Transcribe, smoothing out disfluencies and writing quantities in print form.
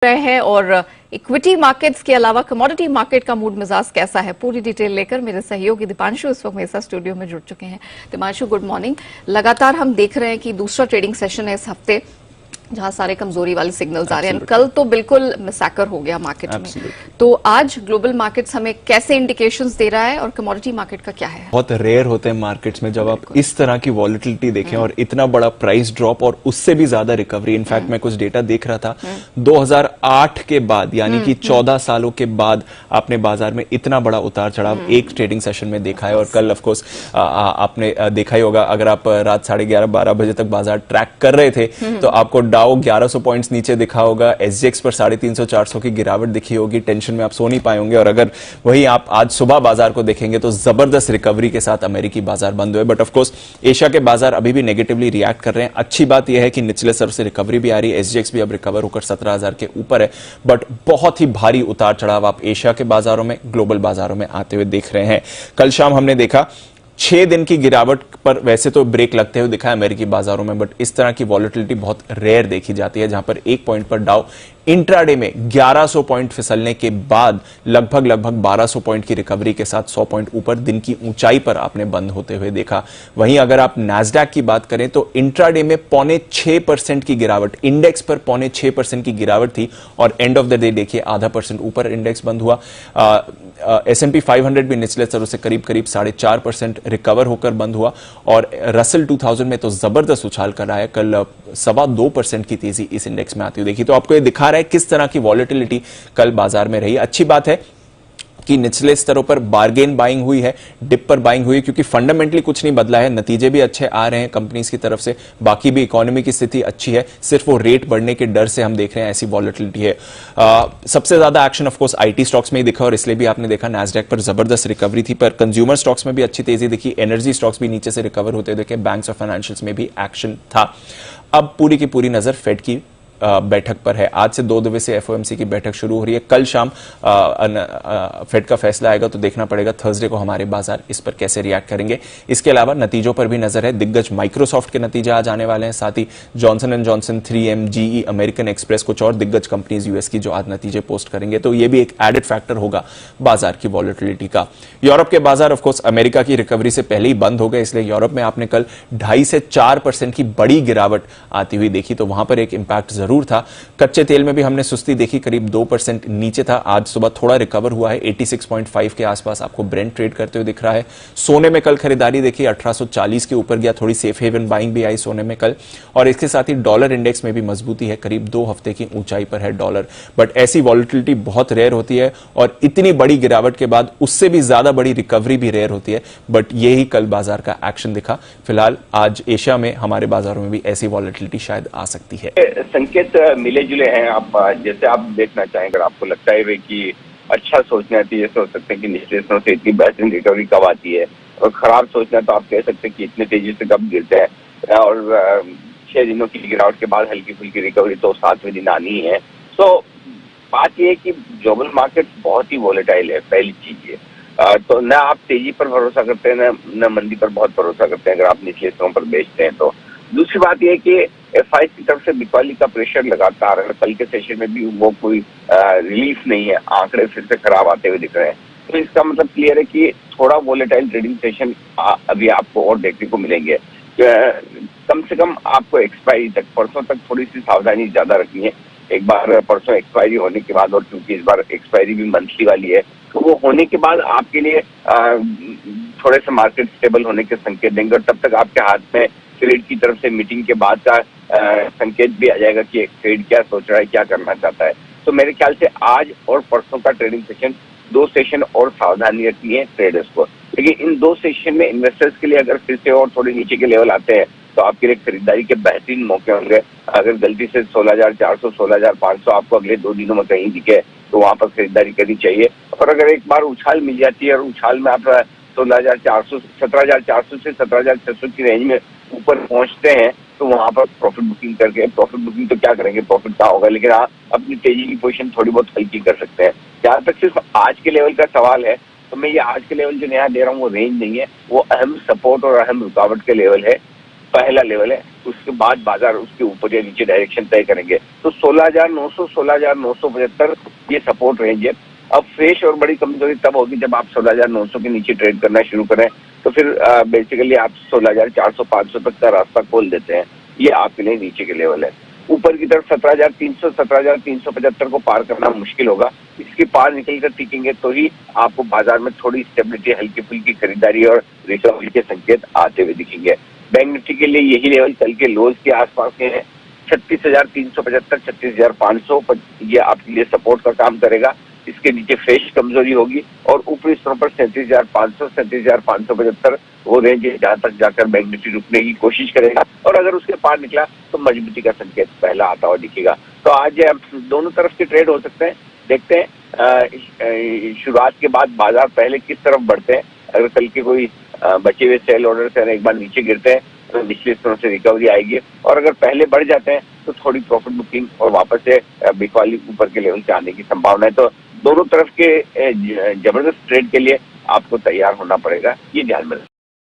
रहे हैं और इक्विटी मार्केट्स के अलावा कमोडिटी मार्केट का मूड मिजाज कैसा है, पूरी डिटेल लेकर मेरे सहयोगी दीपांशु इस वक्त मेरे साथ स्टूडियो में जुड़ चुके हैं। Deepanshu, good morning. लगातार हम देख रहे हैं कि दूसरा ट्रेडिंग सेशन है इस हफ्ते जहां सारे कमजोरी वाले सिग्नल्स आ रहे हैं। कल तो बिल्कुल मिसैकर हो गया मार्केट में, तो आज ग्लोबल मार्केट्स हमें कैसे इंडिकेशंस दे रहा है और कमोडिटी मार्केट का क्या है? बहुत रेयर होते हैं मार्केट्स में जब आप इस तरह की वॉलिटिलिटी देखें और इतना बड़ा प्राइस ड्रॉप और उससे भी ज्यादा रिकवरी। इनफैक्ट मैं कुछ डेटा देख रहा था 2008 के बाद, यानी कि 14 सालों के बाद आपने बाजार में इतना बड़ा उतार चढ़ाव एक ट्रेडिंग सेशन में देखा है। और कल ऑफकोर्स आपने देखा ही होगा, अगर आप रात 11:30-12 बजे तक बाजार ट्रैक कर रहे थे तो आपको डाउ 1100 पॉइंट्स नीचे दिखा होगा, एसजीएक्स पर 350-400 की गिरावट दिखी होगी, टेंशन में आप सो नहीं पाए होंगे। और अगर वही आप आज सुबह बाजार को देखेंगे तो जबरदस्त रिकवरी के साथ अमेरिकी बाजार बंद हुए। बट ऑफकोर्स एशिया के बाजार अभी भी नेगेटिवली रिएक्ट कर रहे हैं। अच्छी बात यह है कि निचले स्तर से रिकवरी भी आ रही है, एसजीएक्स भी अब रिकवर होकर 17,000 के ऊपर है। बट बहुत ही भारी उतार चढ़ाव आप एशिया के बाजारों में, ग्लोबल बाजारों में आते हुए देख रहे हैं। कल शाम हमने देखा 6 दिन की गिरावट पर वैसे तो ब्रेक लगते हुए दिखा है अमेरिकी बाजारों में, बट इस तरह की वॉलिटिलिटी बहुत रेयर देखी जाती है, जहां पर 1 पॉइंट पर डाउ इंट्राडे में 1100 पॉइंट फिसलने के बाद लगभग 1200 पॉइंट की रिकवरी के साथ 100 पॉइंट ऊपर दिन की ऊंचाई पर आपने बंद होते हुए देखा। वहीं अगर आप नैस्डैक की बात करें तो इंट्राडे में 0.6% की गिरावट, इंडेक्स पर 0.6% की गिरावट थी और एंड ऑफ द डे देखिए 0.5% ऊपर इंडेक्स बंद हुआ। S&P 500 भी निचले स्तरों से करीब 4% रिकवर होकर बंद हुआ और रसल 2000 में तो जबरदस्त उछाल कर रहा है, कल 2.25% की तेजी इस इंडेक्स में आती हुई देखी। तो आपको ये दिखा रहा है किस तरह की वॉलिटिलिटी कल बाजार में रही। अच्छी बात है कि निचले स्तरों पर बार्गेन बाइंग हुई है, डिप पर बाइंग हुई है, क्योंकि फंडामेंटली कुछ नहीं बदला है, नतीजे भी अच्छे आ रहे हैं कंपनीज की तरफ से, बाकी भी इकोनॉमी की स्थिति अच्छी है, सिर्फ वो रेट बढ़ने के डर से हम देख रहे हैं ऐसी वॉलिटिलिटी है। सबसे ज्यादा action of course IT stocks में ही दिखा और इसलिए भी आपने देखा नैस्डैक पर जबरदस्त रिकवरी थी, पर कंज्यूमर स्टॉक्स में भी अच्छी तेजी दिखी, एनर्जी स्टॉक्स भी नीचे से रिकवर होते देखे, बैंक्स और फाइनेंशियल्स में भी एक्शन था। अब पूरी की पूरी नजर फेड की बैठक पर है। आज से 2 दिवसीय एफओएमसी की बैठक शुरू हो रही है। कल शाम फेड का फैसला आएगा तो देखना पड़ेगा थर्सडे को हमारे बाजार इस पर कैसे रिएक्ट करेंगे। इसके अलावा नतीजों पर भी नजर है। दिग्गज माइक्रोसॉफ्ट के नतीजे आज आने वाले हैं, साथ ही Johnson and Johnson, 3M, GE, American Express, कुछ और दिग्गज कंपनीज यूएस की जो आज नतीजे पोस्ट करेंगे, तो यह भी एक एडेड फैक्टर होगा बाजार की वॉलिटिलिटी का। यूरोप के बाजार ऑफकोर्स अमेरिका की रिकवरी से पहले ही बंद हो गए, इसलिए यूरोप में आपने कल 2.5 से 4% की बड़ी गिरावट आती हुई देखी, तो वहां पर एक इंपैक्ट जरूर था। कच्चे तेल में भी हमने सुस्ती देखी, करीब 2% नीचे था, आज सुबह थोड़ा रिकवर हुआ है, 86.5 के आसपास आपको ब्रेंट ट्रेड करते हुए दिख रहा है। सोने में कल खरीदारी देखी, 1840 के ऊपर गया, थोड़ी सेफ हेवन बाइंग भी आई सोने में कल। और इसके साथ ही डॉलर इंडेक्स में भी मजबूती है, करीब 2 हफ्ते की ऊंचाई पर है डॉलर। बट ऐसी वॉलिटिलिटी बहुत रेयर होती है और इतनी बड़ी गिरावट के बाद उससे भी ज्यादा बड़ी रिकवरी भी रेयर होती है, बट यही कल बाजार का एक्शन दिखा। फिलहाल आज एशिया में हमारे बाजारों में भी ऐसी वॉलिटिलिटी शायद आ सकती है। संकेत मिले जुले हैं। आप जैसे आप देखना चाहें, अगर आपको लगता है कि अच्छा सोचना है तो ये सोच सकते हैं कि निचले स्तरों से इतनी बेहतरीन रिकवरी कब आती है, और खराब सोचना है तो आप कह सकते हैं कि इतने तेजी से कब गिरते हैं। और 6 दिनों की गिरावट के बाद हल्की फुल्की रिकवरी तो 7वें दिन आनी ही है। तो बात यह है कि ग्लोबल मार्केट बहुत ही वॉलेटाइल है, पहली चीज ये। तो न आप तेजी पर भरोसा करते हैं न मंदी पर बहुत भरोसा करते हैं अगर आप निचले स्तरों पर बेचते हैं तो। दूसरी बात यह है कि एफआई की तरफ से बिकवाली का प्रेशर लगातार है, कल के सेशन में भी वो कोई रिलीफ नहीं है, आंकड़े फिर से खराब आते हुए दिख रहे हैं। तो इसका मतलब क्लियर है कि थोड़ा वोलेटाइल ट्रेडिंग सेशन अभी आपको और देखने को मिलेंगे। कम से कम आपको एक्सपायरी तक, परसों तक थोड़ी सी सावधानी ज्यादा रखनी है। एक बार परसों एक्सपायरी होने के बाद, और क्योंकि इस बार एक्सपायरी भी मंथली वाली है, तो वो होने के बाद आपके लिए थोड़े से मार्केट स्टेबल होने के संकेत देंगे, और तब तक आपके हाथ में फेड की तरफ से मीटिंग के बाद का संकेत भी आ जाएगा कि फेड क्या सोच रहा है, क्या करना चाहता है। तो मेरे ख्याल से आज और परसों का ट्रेडिंग सेशन, 2 सेशन और सावधानी रखनी है ट्रेडर्स को। लेकिन इन 2 सेशन में इन्वेस्टर्स के लिए अगर फिर से और थोड़े नीचे के लेवल आते हैं तो आपके लिए खरीदारी के बेहतरीन मौके होंगे। अगर गलती से 16,400, 16,500 आपको अगले 2 दिनों में कहीं दिखे तो वहां पर खरीदारी करनी चाहिए। और अगर एक बार उछाल मिल जाती है और उछाल में आप 16,400, 17,400 से 17,600 की रेंज में ऊपर पहुंचते हैं तो वहां पर प्रॉफिट बुकिंग करके, प्रॉफिट बुकिंग तो क्या करेंगे, प्रॉफिट कहाँ होगा, लेकिन हाँ अपनी तेजी की पोजीशन थोड़ी बहुत हल्की कर सकते हैं। जहां तक सिर्फ आज के लेवल का सवाल है तो मैं ये आज के लेवल जो नया दे रहा हूँ वो रेंज नहीं है, वो अहम सपोर्ट और अहम रुकावट के लेवल है। पहला लेवल है उसके बाद बाजार उसके ऊपर या नीचे डायरेक्शन तय करेंगे। तो 16,900 16,975 ये सपोर्ट रेंज है। अब फ्रेश और बड़ी कमजोरी तब होगी जब आप 16,900 के नीचे ट्रेड करना शुरू करें, तो फिर बेसिकली आप 16,400-500 तक का रास्ता खोल देते हैं। ये आपके लिए नीचे के लेवल है। ऊपर की तरफ 17,300 17,375 को पार करना मुश्किल होगा। इसके पार निकल कर टिकेंगे तो ही आपको बाजार में थोड़ी स्टेबिलिटी, हल्की फुल्की खरीदारी और रिकवरी के संकेत आते हुए दिखेंगे। बैंक निफ्टी के लिए यही लेवल कल के लोज के आसपास के हैं। 36,375 36,500 ये आपके लिए सपोर्ट का काम करेगा। इसके नीचे फ्रेश कमजोरी होगी और ऊपरी स्तरों पर 37,500 37,575 वो रेंज है जहां तक जाकर बैंक निफ्टी रुकने की कोशिश करेगा। और अगर उसके पार निकला तो मजबूती का संकेत पहला आता हुआ दिखेगा। तो आज दोनों तरफ के ट्रेड हो सकते हैं। देखते हैं शुरुआत के बाद बाजार पहले किस तरफ बढ़ते हैं। अगर कल के कोई बचे हुए सेल ऑर्डर से एक बार नीचे गिरते हैं तो निचले स्तरों से रिकवरी आएगी, और अगर पहले बढ़ जाते हैं तो थोड़ी प्रॉफिट बुकिंग और वापस से बिकवाली ऊपर के लेवल से आने की संभावना है। तो दोनों तरफ के जबरदस्त ट्रेड के लिए आपको तैयार होना पड़ेगा, ये ध्यान में रखें।